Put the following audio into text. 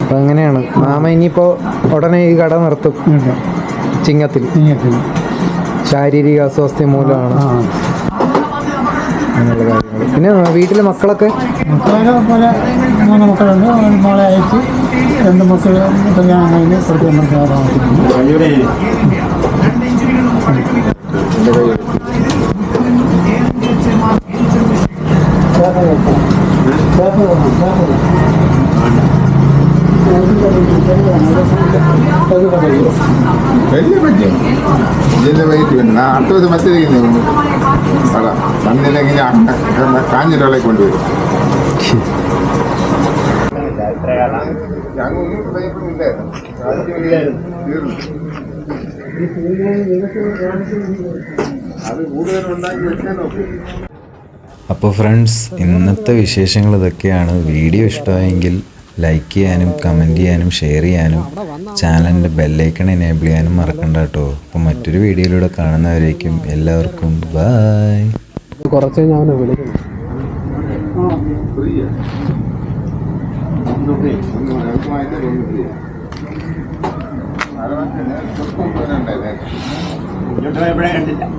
അപ്പം അങ്ങനെയാണ് മാമ ഇനിയിപ്പോൾ ഉടനെ ഈ കട നിർത്തും. ചിങ്ങത്തിൽ ശാരീരിക അസ്വാസ്ഥ്യം മൂലമാണ് അങ്ങനെയുള്ള കാര്യങ്ങൾ. പിന്നെ വീട്ടിലെ മക്കളൊക്കെ പോലെ 3 മക്കളുണ്ട്. മോളെ അയച്ച് 2 മക്കൾ കല്യാണം കഴിഞ്ഞ് പുറത്ത് വലിയ പറ്റിയ ഇതിൻ്റെ വൈകിട്ട് വേണം. അടുത്ത ദിവസം മറ്റേതിരിക്കുന്നു അതാ വന്നില്ലെങ്കിൽ കാഞ്ഞിരളെ കൊണ്ടുവരും. അത് കൂടുതലുണ്ടാക്കി വെക്കാൻ നോക്കും. അപ്പോൾ ഫ്രണ്ട്സ്, ഇന്നത്തെ വിശേഷങ്ങൾ ഇതൊക്കെയാണ്. വീഡിയോ ഇഷ്ടമായെങ്കിൽ ലൈക്ക് ചെയ്യാനും കമൻറ്റ് ചെയ്യാനും ഷെയർ ചെയ്യാനും ചാനലിൻ്റെ ബെല്ലൈക്കൺ എനേബിൾ ചെയ്യാനും മറക്കണ്ട കേട്ടോ. അപ്പോൾ മറ്റൊരു വീഡിയോയിലൂടെ കാണുന്നവരേക്കും എല്ലാവർക്കും ബൈ. കുറച്ച് ഞാൻ വിളിക്കുന്നു. ഫ്രീ